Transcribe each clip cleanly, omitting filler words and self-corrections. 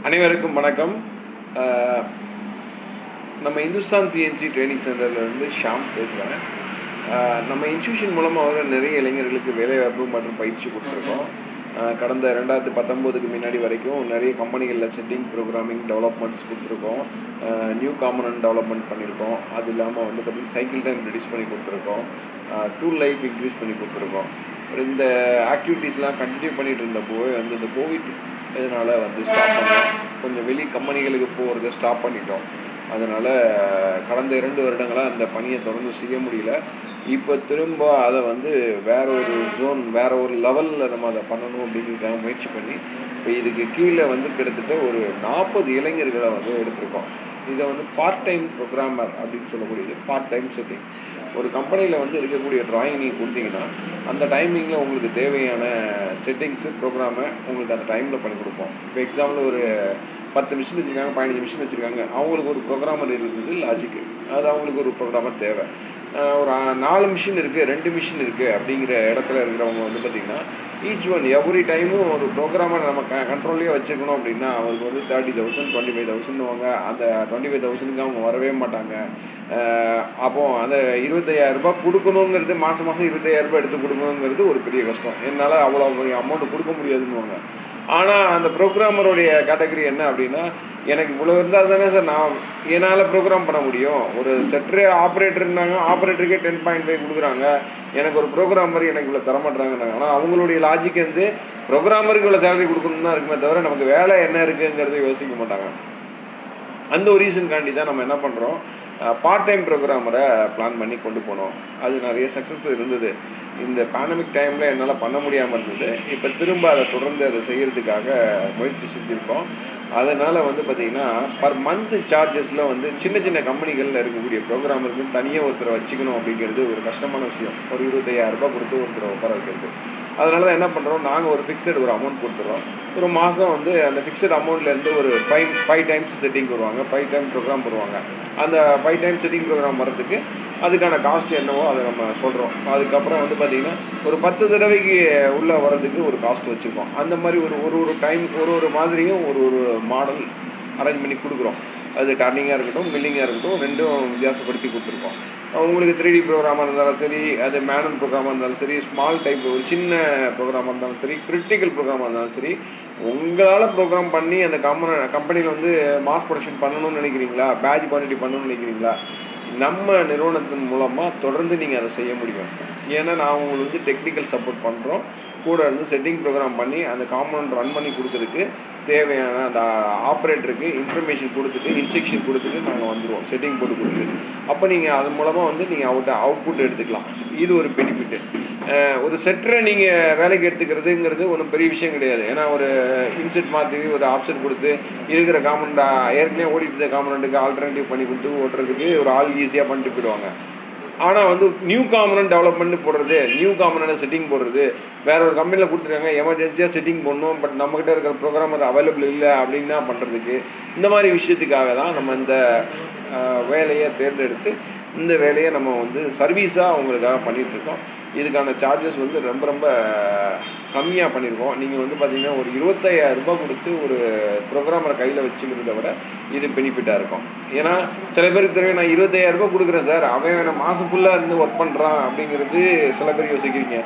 அனைவருக்கும் வணக்கம். நம்ம இந்துஸ்தான் சிஎன்சி ட்ரைனிங் சென்டர்லேருந்து ஷாம் பேசுகிறேன். நம்ம இன்ஸ்டியூஷன் மூலமாக நிறைய இளைஞர்களுக்கு வேலைவாய்ப்பு மற்றும் பயிற்சி கொடுத்துருக்கோம். கடந்த 2019க்கு முன்னாடி வரைக்கும் நிறைய கம்பெனிகளில் செட்டிங் ப்ரோக்ராமிங் டெவலப்மெண்ட்ஸ் கொடுத்துருக்கோம். நியூ காம்பனன்ட் டெவலப்மெண்ட் பண்ணியிருக்கோம். அது இல்லாமல் வந்து பார்த்திங்கன்னா சைக்கிள் டைம் ரெடியூஸ் பண்ணி கொடுத்துருக்கோம். டூல் லைஃப் இன்க்ரீஸ் பண்ணி கொடுத்துருக்கோம். இந்த ஆக்டிவிட்டீஸ்லாம் கண்டினியூ பண்ணிகிட்டு இருந்தப்போ வந்து இந்த கோவிட் இதனால் வந்து ஸ்டாப் பண்ணோம். கொஞ்சம் வெளி கம்பெனிகளுக்கு போகிறத ஸ்டாப் பண்ணிட்டோம். அதனால் கடந்த 2 வருடங்களாக அந்த பணியை தொடர்ந்து செய்ய முடியல. இப்போ திரும்ப அதை வந்து வேறு ஒரு ஜோன், வேறு ஒரு லெவலில் நம்ம அதை பண்ணணும் அப்படிங்கிறதுக்காக முயற்சி பண்ணி இப்போ இதுக்கு கீழே வந்து கிட்டத்தட்ட ஒரு 40 இளைஞர்களை வந்து எடுத்திருக்கோம். இதை வந்து பார்ட் டைம் ப்ரோக்ராமர் அப்படின்னு சொல்லக்கூடியது. பார்ட் டைம் செட்டிங் ஒரு கம்பெனியில் வந்து இருக்கக்கூடிய ட்ராயிங் நீங்கள் கொடுத்தீங்கன்னா அந்த டைமிங்கில் உங்களுக்கு தேவையான செட்டிங்ஸு ப்ரோக்ராமை உங்களுக்கு அந்த டைமில் பண்ணி கொடுப்போம். இப்போ எக்ஸாம்பிள் ஒரு 10 மிஷின் வச்சுருக்காங்க, 15 மிஷின் வச்சுருக்காங்க. அவங்களுக்கு ஒரு ப்ரோக்ராமர் இருக்குது, லாஜிக்கு. அது அவங்களுக்கு ஒரு ப்ரோக்ராமர் தேவை. ஒரு 4 மிஷின் இருக்குது, 2 மிஷின் இருக்குது அப்படிங்கிற இடத்துல இருக்கிறவங்க வந்து பார்த்திங்கன்னா ஈச் ஒன் எவ்ரி டைமும் ஒரு ப்ரோக்ராமர் நம்ம கண்ட்ரோல்லையே வச்சுக்கணும் அப்படின்னா அவருக்கு வந்து 30,000 25,000 வாங்க. அந்த 25,000க்கு அவங்க வரவே மாட்டாங்க. அப்போது அந்த 25,000 ரூபாய் கொடுக்கணுங்கிறது மாதம் 25,000 ரூபாய் எடுத்து கொடுக்கணுங்கிறது ஒரு பெரிய கஷ்டம். என்னால் அவ்வளோ அமௌண்ட்டு கொடுக்க முடியாதுன்னுவாங்க. ஆனால் அந்த ப்ரோக்ராமருடைய கேட்டகரி என்ன அப்படின்னா, எனக்கு இவ்வளோ இருந்தால் தானே சார் நான் என்னால் ப்ரோக்ராம் பண்ண முடியும். ஒரு செட்ரே ஆப்ரேட்டர்னாங்க, ஆப்ரேட்டருக்கே 10.5 கொடுக்குறாங்க. எனக்கு ஒரு ப்ரோக்ராமர் எனக்கு இவ்வளோ தரமாட்டுறாங்கன்னாங்க. ஆனால் அவங்களுடைய லாஜிக் வந்து ப்ரோக்ராமருக்கு இவ்வளோ சேலரி கொடுக்கணும்னு தான் இருக்குமே தவிர நமக்கு வேலை என்ன இருக்குங்கிறத யோசிக்க மாட்டாங்க. அந்த ஒரு ரீசன்காண்டி தான் நம்ம என்ன பண்ணுறோம், பார்ட் டைம் ப்ரோக்ராமரை பிளான் பண்ணி கொண்டு போனோம். அது நிறைய சக்ஸஸ் இருந்தது. இந்த பேண்டமிக் டைமில் என்னால் பண்ண முடியாமல் இருந்தது. இப்போ திரும்ப அதை தொடர்ந்து அதை செய்கிறதுக்காக முயற்சி செஞ்சுருக்கோம். அதனால் வந்து பார்த்திங்கன்னா பர் மந்த்து சார்ஜஸில் வந்து சின்ன சின்ன கம்பெனிகளில் இருக்கக்கூடிய ப்ரோக்ராமருக்கு தனியாக ஒருத்தரை வச்சுக்கணும் அப்படிங்கிறது ஒரு கஷ்டமான விஷயம். ஒரு 25,000 ரூபாய் கொடுத்து ஒருத்தரை உட்கார வைக்கிறது. அதனால தான் என்ன பண்ணுறோம், நாங்கள் ஒரு ஃபிக்ஸட் ஒரு அமௌண்ட் கொடுத்துறோம். ஒரு மாதம் வந்து அந்த ஃபிக்ஸட் அமௌண்ட்லேருந்து ஒரு 5 டைம்ஸ் செட்டிங் வருவாங்க, 5 டைம் ப்ரோக்ராம் வருவாங்க. அந்த 5 டைம் செட்டிங் ப்ரோக்ராம் வர்றதுக்கு அதுக்கான காஸ்ட் என்னவோ அதை நம்ம சொல்கிறோம். அதுக்கப்புறம் வந்து பார்த்திங்கன்னா ஒரு 10 தடவைக்கு உள்ளே வர்றதுக்கு ஒரு காஸ்ட் வச்சுருக்கோம். அந்த மாதிரி ஒரு டைம் ஒரு மாதிரியும் ஒரு மாடல் அரேஞ்ச் பண்ணி கொடுக்குறோம். அது டர்னிங்காக இருக்கட்டும், மில்லிங்காக இருக்கட்டும், ரெண்டும் வித்தியாசப்படுத்தி கொடுத்துருக்கோம். உங்களுக்கு 3D ப்ரோக்ராமாக இருந்தாலும் சரி, அது மேனுவல் ப்ரோக்ராமாக இருந்தாலும் சரி, ஸ்மால் டைப் ஒரு சின்ன ப்ரோக்ராமாக இருந்தாலும் சரி, கிரிட்டிக்கல் ப்ரோக்ராமாக இருந்தாலும் சரி, உங்களால் ப்ரோக்ராம் பண்ணி அந்த கம்பெனியில் வந்து மாஸ் ப்ரொடக்ஷன் பண்ணணும்னு நினைக்கிறீங்களா, பேட்ச் குவான்டிட்டி பண்ணணும்னு நினைக்கிறீங்களா, நம்ம நிறுவனத்தின் மூலமாக தொடர்ந்து நீங்கள் அதை செய்ய முடியும். ஏன்னா நான் உங்களுக்கு வந்து டெக்னிக்கல் சப்போர்ட் பண்ணுறோம். கூட இருந்து செட்டிங் ப்ரோக்ராம் பண்ணி அந்த காம்பனண்ட் ரன் பண்ணி கொடுக்குறதுக்கு தேவையான அந்த ஆப்ரேட்டருக்கு இன்ஃபர்மேஷன் கொடுத்துட்டு இன்ஸ்ட்ரக்ஷன் கொடுத்துட்டு நாங்கள் வந்துடுவோம் செட்டிங் போட்டு கொடுத்துட்டு. அப்போ நீங்கள் அது மூலமாக வந்து நீங்கள் அவுட்புட் எடுத்துக்கலாம். இது ஒரு பெனிஃபிட்டு. ஒரு செட்டரை நீங்கள் வேலைக்கு எடுத்துக்கிறதுங்கிறது ஒன்றும் பெரிய விஷயம் கிடையாது. ஏன்னா ஒரு இன்செட் மாற்றி ஒரு ஆப்ஷன் கொடுத்து இருக்கிற காம்பனண்ட் ஏற்கனவே ஓடிட்டு இருந்த காம்பனண்ட்டுக்கு ஆல்டர்னேட்டிவ் பண்ணி கொடுத்து ஓட்டுறதுக்கு ஒரு ஆள் ஈஸியாக பண்ணிட்டு போயிடுவாங்க. ஆனால் வந்து நியூ காம்பனன்ட் டெவலப்மெண்ட் போடுறது, நியூ காம்பனன்ட் செட்டிங் போடுறது, வேற ஒரு கம்பெனியில் கொடுத்துருக்காங்க, எமர்ஜென்சியாக செட்டிங் பண்ணணும், பட் நம்மகிட்ட இருக்கிற ப்ரோக்ராமர் அவைலபிள் இல்லை அப்படின்னா பண்ணுறதுக்கு இந்த மாதிரி விஷயத்துக்காக தான் நம்ம இந்த வேலையை தேர்ந்தெடுத்து இந்த வேலையை நம்ம வந்து சர்வீஸாக அவங்களுக்காக பண்ணிகிட்ருக்கோம். இதுக்கான சார்ஜஸ் வந்து ரொம்ப ரொம்ப கம்மியாக பண்ணியிருக்கோம். நீங்கள் வந்து பார்த்திங்கன்னா ஒரு 25,000 ரூபாய் கொடுத்து ஒரு ப்ரோக்ராமரை கையில் வச்சுக்கிறத விட இது பெனிஃபிட்டாக இருக்கும். ஏன்னா சில பேருக்கு தெரியும், நான் 25,000 ரூபாய் கொடுக்குறேன் சார், அவன் மாதம் ஃபுல்லாக இருந்து ஒர்க் பண்ணுறான் அப்படிங்கிறது சில பேர் யோசிக்கிறீங்க.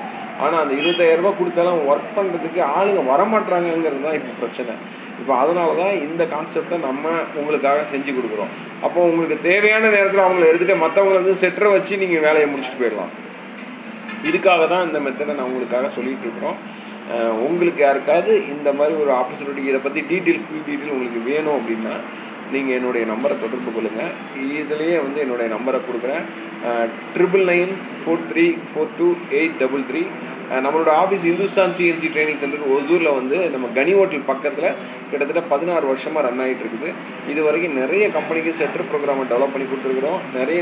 ஆனால் அந்த 25,000 ரூபாய் கொடுத்தாலும் ஒர்க் பண்ணுறதுக்கு ஆளுங்க வரமாட்டாங்கங்கிறது தான் இப்போ பிரச்சனை. இப்போ அதனால தான் இந்த கான்செப்டை நம்ம உங்களுக்காக செஞ்சு கொடுக்குறோம். அப்போ உங்களுக்கு தேவையான நேரத்தில் அவங்கள எடுத்துகிட்டு மற்றவங்களை வந்து செட்டரை வச்சு நீங்கள் வேலையை முடிச்சுட்டு போயிடலாம். இதுக்காக தான் இந்த மெத்தடை நான் உங்களுக்காக சொல்லிகிட்டு இருக்கிறோம். உங்களுக்கு யாருக்காவது இந்த மாதிரி ஒரு ஆப்பர்ச்சுனிட்டி, இதை பற்றி ஃபுல் டீட்டெயில் உங்களுக்கு வேணும் அப்படின்னா நீங்கள் என்னுடைய நம்பரை தொடர்பு கொள்ளுங்கள். இதுலேயே வந்து என்னுடைய நம்பரை கொடுக்குறேன், 9994342833. நம்மளோட office Hindustan CNC training centre ஒசூரில் வந்து நம்ம கனி ஹோட்டல் பக்கத்தில் கிட்டத்தட்ட 16 வருஷமாக ரன் ஆகிட்டு இருக்குது. இது வரைக்கும் நிறைய கம்பெனிக்கு செட்டர் ப்ரோக்ராமை டெவலப் பண்ணி கொடுத்துருக்குறோம். நிறைய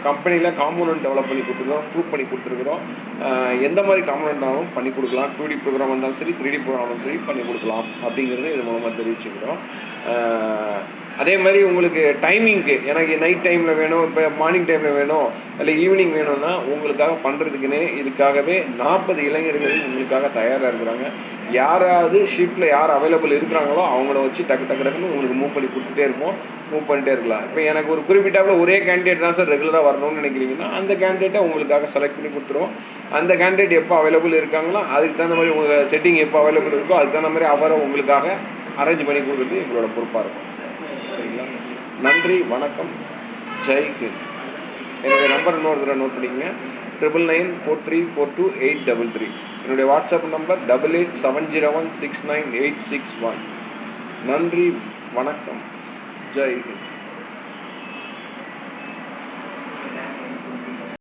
கம்பெனியில் காம்பனன்ட் டெவலப் பண்ணி கொடுத்துருக்குறோம், ப்ரூவ் பண்ணி கொடுத்துருக்குறோம். எந்த மாதிரி காம்பனண்ட்டாகவும் பண்ணி கொடுக்கலாம். 2D ப்ரோக்ராம் இருந்தாலும் சரி, 3D ப்ரோக்ராமும் சரி பண்ணி கொடுக்கலாம் அப்படிங்கிறது இது மூலமாக தெரிவிச்சுக்கிறோம். அதே மாதிரி உங்களுக்கு டைமிங்க்கு எனக்கு நைட் டைமில் வேணும், இப்போ மார்னிங் டைமில் வேணும், இல்லை ஈவினிங் வேணும்னா உங்களுக்காக பண்ணுறதுக்குன்னே இதுக்காகவே 40 இளைஞர்கள் உங்களுக்காக தயாராக இருக்கிறாங்க. யாராவது ஷிஃப்ட்டில் யார் அவைலபிள் இருக்கிறாங்களோ அவங்கள வச்சு டக்குன்னு உங்களுக்கு மூவ் பண்ணி கொடுத்துட்டே இருப்போம், மூவ் பண்ணிட்டே இருக்கலாம். இப்போ எனக்கு ஒரு குறிப்பிட்டாவில் ஒரே கேண்டிடேட் தான் சார் ரெகுலராக வரணும்னு நினைக்கிறீங்கன்னா அந்த கேண்டிடேட்டை உங்களுக்காக செலக்ட் பண்ணி கொடுத்துருவோம். அந்த கேண்டிடேட் எப்போ அவைலபிள் இருக்காங்களோ அதுக்கு தகுந்த மாதிரி உங்கள் செட்டிங் எப்போ அவைலபிள் இருக்கோ அதுக்கு தகுந்த மாதிரி அவரை உங்களுக்காக அரேஞ்ச் பண்ணி கொடுக்குறது எங்களோட பொறுப்பாக இருக்கும். சரிங்களா? நன்றி, வணக்கம், ஜெய் ஹிந்த். என்னுடைய நம்பர் இன்னொரு தடவை நோட் பண்ணிக்கங்க, 9994342833. என்னுடைய வாட்ஸ்அப் நம்பர் 8870169861. நன்றி, வணக்கம், ஜெய் ஹிந்த்.